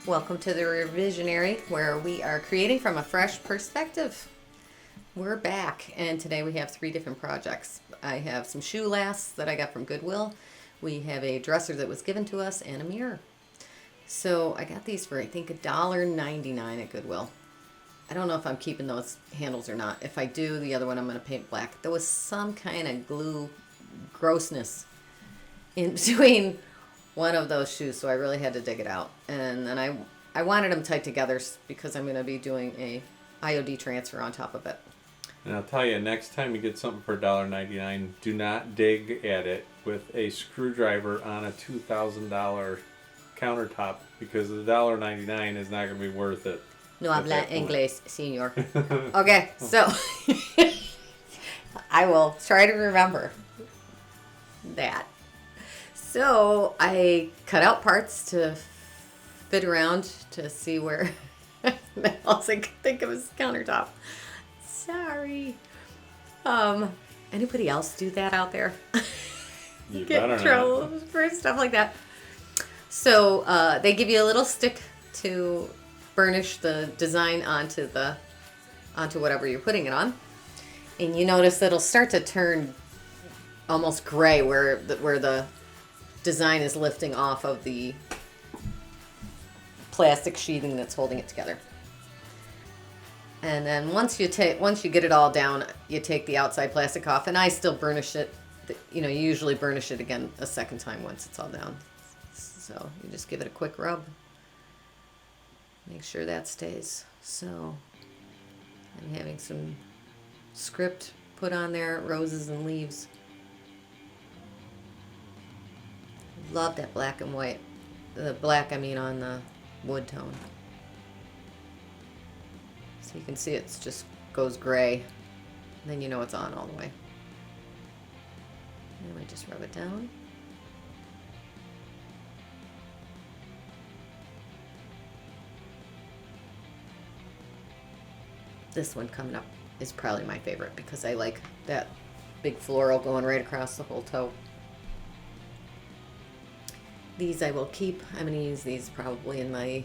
Welcome to the Revisionary, where we are creating from a fresh perspective. We're back, and today we have 3 different projects. I have some shoe lasts that I got from Goodwill. We have a dresser that was given to us and a mirror. So I got these for I think $1.99 at Goodwill. I don't know if I'm keeping those handles or not. If I do, the other one I'm going to paint black. There was some kind of glue grossness in between one of those shoes, so I really had to dig it out. And then I wanted them tight together because I'm going to be doing a IOD transfer on top of it. And I'll tell you, next time you get something for $1.99, do not dig at it with a screwdriver on a $2,000 countertop, because the $1.99 is not going to be worth it. No habla inglés, señor. Okay, so I will try to remember that. So I cut out parts to fit around to see where else I could think of as countertop. Sorry. Anybody else do that out there? You Get in trouble for stuff like that. So they give you a little stick to burnish the design onto whatever you're putting it on, and you notice that it'll start to turn almost gray where the design is lifting off of the plastic sheathing that's holding it together. And then once you get it all down, you take the outside plastic off, and I still burnish it. You usually burnish it again a second time once it's all down. So you just give it a quick rub. Make sure that stays. So I'm having some script put on there, roses and leaves. Love that black and white. The black, I mean, on the wood tone. So you can see it just goes gray. And then you know it's on all the way. And I just rub it down. This one coming up is probably my favorite because I like that big floral going right across the whole toe. These I will keep. I'm going to use these probably in my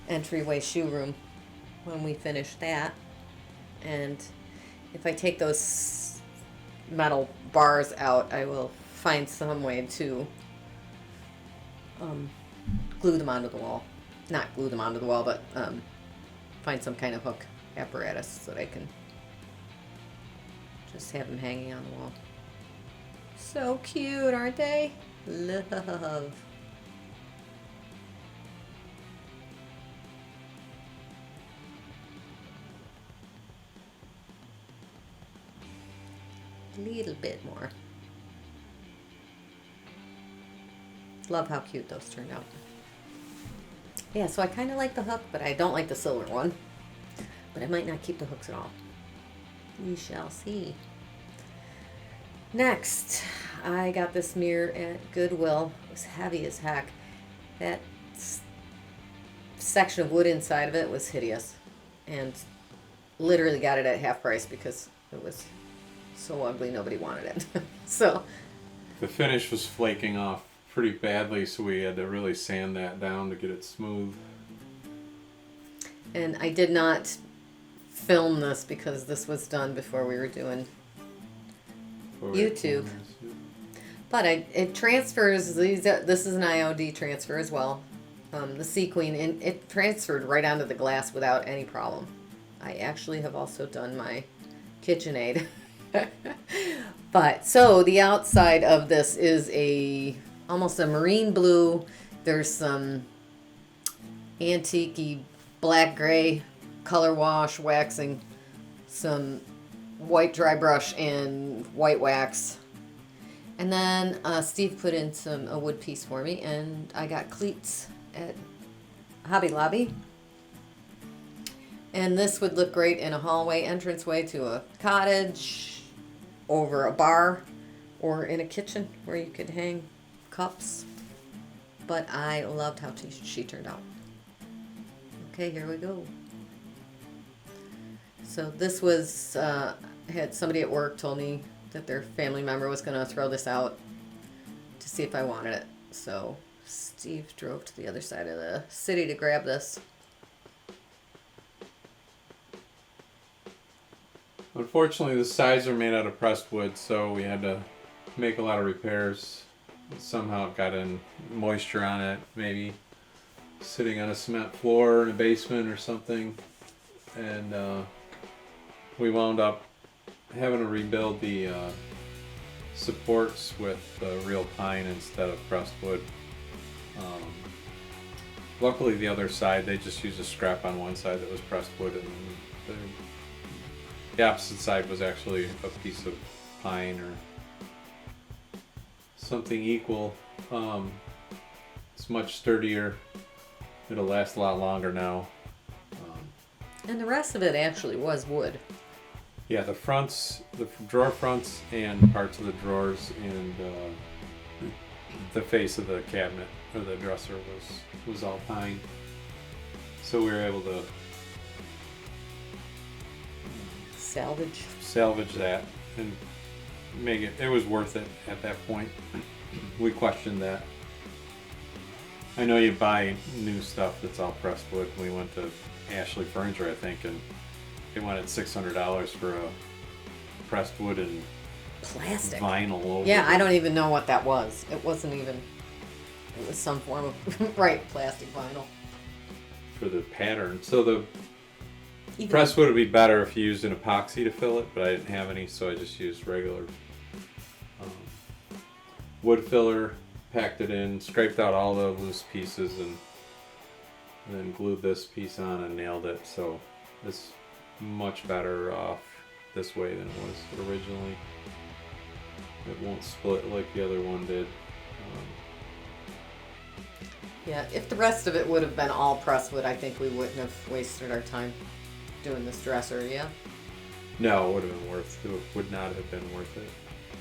entryway shoe room when we finish that. And if I take those metal bars out, I will find some way to glue them onto the wall. Not glue them onto the wall, but find some kind of hook apparatus so that I can just have them hanging on the wall. So cute, aren't they? Love. A little bit more. Love how cute those turned out. Yeah, so I kind of like the hook, but I don't like the silver one. But I might not keep the hooks at all. We shall see. Next, I got this mirror at Goodwill. It was heavy as heck. That section of wood inside of it was hideous. And literally got it at half price because it was so ugly nobody wanted it. So the finish was flaking off pretty badly, so we had to really sand that down to get it smooth. And I did not film this because this was done before we were doing YouTube. But it transfers these. This is an IOD transfer as well. The Sea Queen, and it transferred right onto the glass without any problem. I actually have also done my KitchenAid. But so the outside of this is almost a marine blue. There's some antique-y black gray color wash waxing, some white dry brush and white wax, and then Steve put in a wood piece for me, and I got cleats at Hobby Lobby. And this would look great in a hallway entranceway to a cottage, over a bar, or in a kitchen where you could hang cups. But I loved how she turned out. Okay, here we go. So this was, had somebody at work told me that their family member was going to throw this out to see if I wanted it. So Steve drove to the other side of the city to grab this. Unfortunately, the sides are made out of pressed wood, so we had to make a lot of repairs. Somehow it got in moisture on it, maybe sitting on a cement floor in a basement or something. And we wound up having to rebuild the supports with real pine instead of pressed wood. Luckily, the other side, they just used a scrap on one side that was pressed wood, and the opposite side was actually a piece of pine or something equal. It's much sturdier. It'll last a lot longer now. And the rest of it actually was wood. Yeah, the fronts, the drawer fronts, and parts of the drawers, and the face of the cabinet or the dresser was all pine. So we were able to salvage that and make it. It was worth it at that point. We questioned that. I know you buy new stuff that's all pressed wood. We went to Ashley Furniture, I think, and they wanted $600 for a pressed wood and plastic vinyl over Yeah, it. I don't even know what that was. It wasn't even. It was some form of right plastic vinyl. For the pattern. So the Even pressed wood would be better if you used an epoxy to fill it, but I didn't have any, so I just used regular wood filler, packed it in, scraped out all the loose pieces, and then glued this piece on and nailed it. So it's much better off this way than it was originally. It won't split like the other one did. Yeah, if the rest of it would have been all pressed wood, I think we wouldn't have wasted our time doing this dresser, yeah? No, it would have been worth it. Would not have been worth it.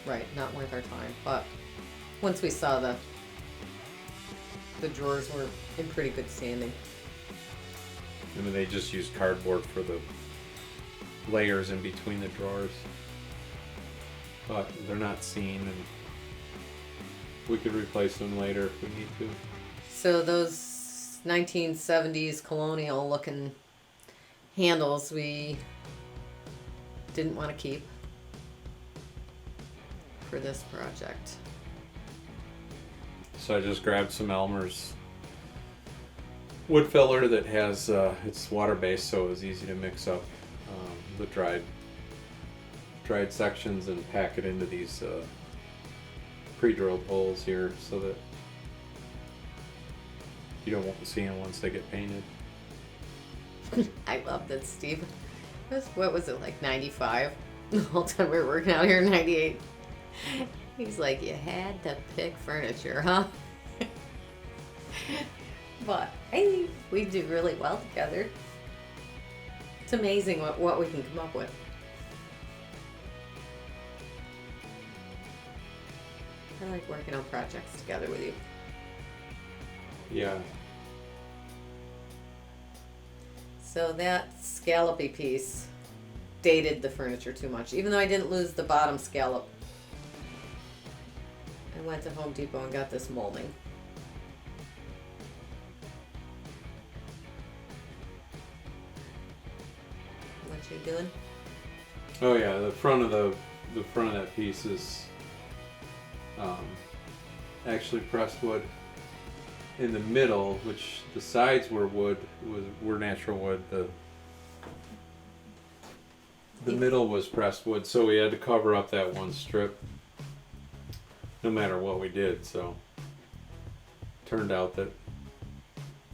Right, not worth our time. But once we saw the drawers were in pretty good standing. I mean, they just used cardboard for the layers in between the drawers. But they're not seen, and we could replace them later if we need to. So those 1970s colonial looking handles we didn't want to keep for this project. So I just grabbed some Elmer's wood filler that has, it's water based, so it was easy to mix up the dried sections and pack it into these pre-drilled holes here so that you don't see them once they get painted. I love that, Steve. What was it, like 95? The whole time we were working out here in 98. He's like, you had to pick furniture, huh? But hey, we do really well together. It's amazing what we can come up with. I like working on projects together with you. Yeah. So that scallopy piece dated the furniture too much, even though I didn't lose the bottom scallop. I went to Home Depot and got this molding. What you doing? Oh yeah, the front of that piece is actually pressed wood. In the middle, which the sides were wood, were natural wood. The middle was pressed wood, so we had to cover up that one strip, no matter what we did. So turned out that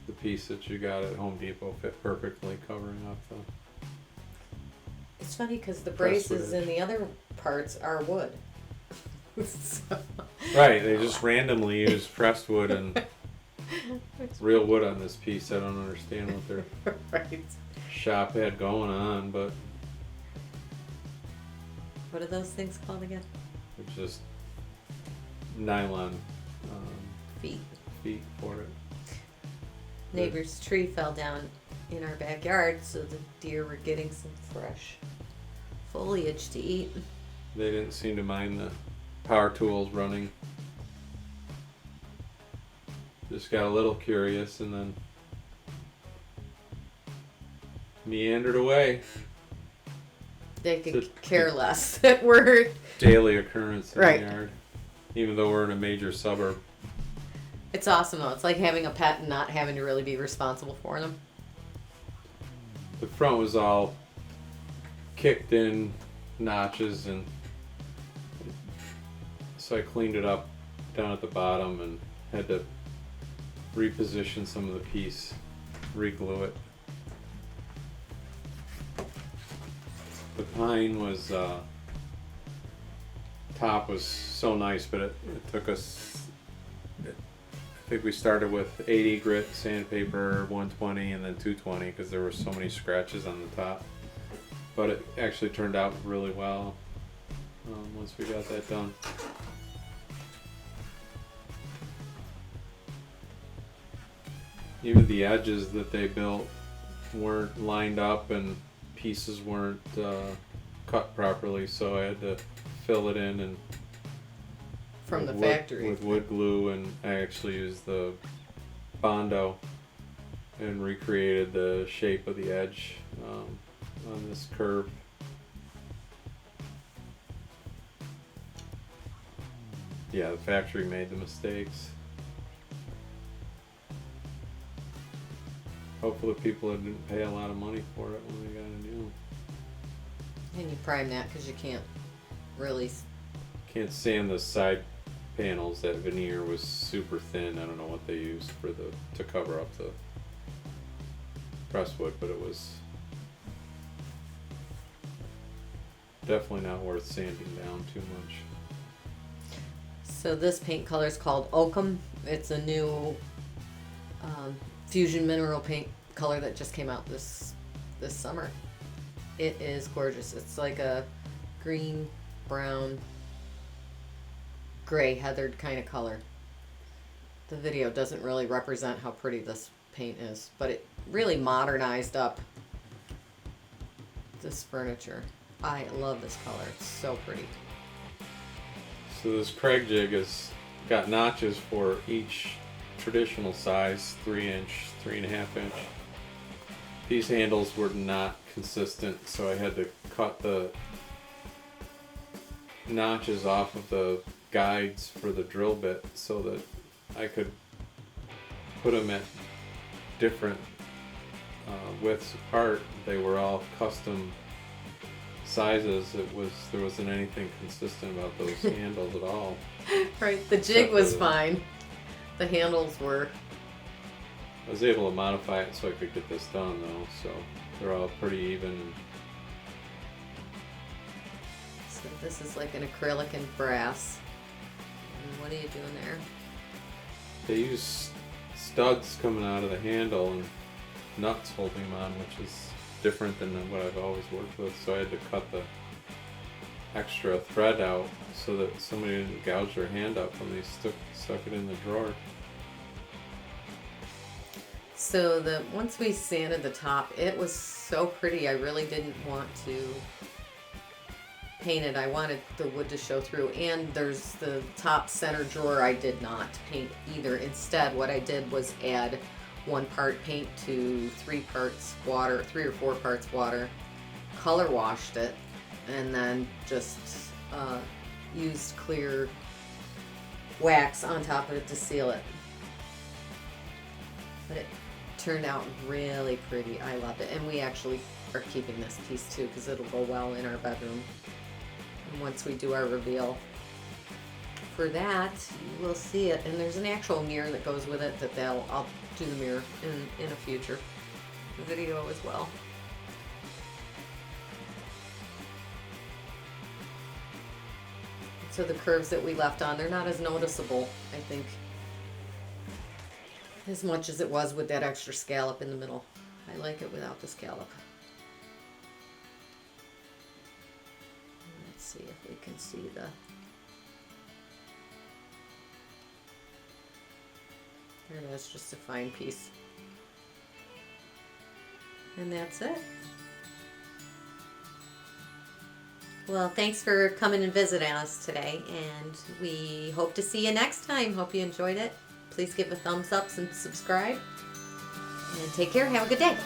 the piece that you got at Home Depot fit perfectly, covering up the. It's funny because the Pressed braces wood. and the other parts are wood. So, Right, they just randomly used pressed wood and real wood on this piece. I don't understand what their right. shop had going on, but What are those things called again? it's just nylon Feet. feet for it. Neighbor's tree fell down in our backyard, so the deer were getting some fresh foliage to eat. They didn't seem to mind the power tools running. just got a little curious and then meandered away. They could It's a care less that we're daily occurrence in Right. the yard, even though we're in a major suburb. It's awesome though. It's like having a pet and not having to really be responsible for them. The front was all kicked in notches, and so I cleaned it up down at the bottom and had to reposition some of the piece, re-glue it. The pine was top was so nice, but it took us. I think we started with 80 grit sandpaper, 120, and then 220 because there were so many scratches on the top. But it actually turned out really well once we got that done. Even the edges that they built weren't lined up and pieces weren't cut properly, so I had to fill it in and From the with wood- factory. with wood glue, and I actually used the Bondo and recreated the shape of the edge on this curve. Yeah, the factory made the mistakes. Hopefully people didn't pay a lot of money for it when we got a new one. And you prime that because you can't really. Can't sand the side panels. That veneer was super thin. I don't know what they used to cover up the presswood, but it was definitely not worth sanding down too much. So this paint color is called Oakum. It's a new fusion mineral paint color that just came out this summer. It is gorgeous. It's like a green, brown, gray, heathered kind of color. The video doesn't really represent how pretty this paint is, but it really modernized up this furniture. I love this color. It's so pretty. So this Craig jig has got notches for each traditional size, 3-inch, 3.5-inch. These handles were not consistent, so I had to cut the notches off of the guides for the drill bit so that I could put them at different widths apart. They were all custom sizes. There wasn't anything consistent about those handles at all. Right, the jig was fine. The handles were. I was able to modify it so I could get this done though, so they're all pretty even. So this is like an acrylic and brass. And what are you doing there? They use studs coming out of the handle and nuts holding them on, which is different than what I've always worked with, so I had to cut the extra thread out so that somebody didn't gouge their hand up when they stuck it in the drawer. So once we sanded the top, it was so pretty. I really didn't want to paint it. I wanted the wood to show through. And there's the top center drawer I did not paint either. Instead, what I did was add 1 part paint to 3 parts water, 3 or 4 parts water, color washed it, and then just used clear wax on top of it to seal it. But it turned out really pretty. I loved it. And we actually are keeping this piece too because it'll go well in our bedroom. And once we do our reveal for that, you will see it. And there's an actual mirror that goes with it I'll do the mirror in a future video as well. So the curves that we left on, they're not as noticeable, I think, as much as it was with that extra scallop in the middle. I like it without the scallop. Let's see if we can see the... There it is, just a fine piece. And that's it. Well, thanks for coming and visiting us today, and we hope to see you next time. Hope you enjoyed it. please give a thumbs up and subscribe. And take care. Have a good day.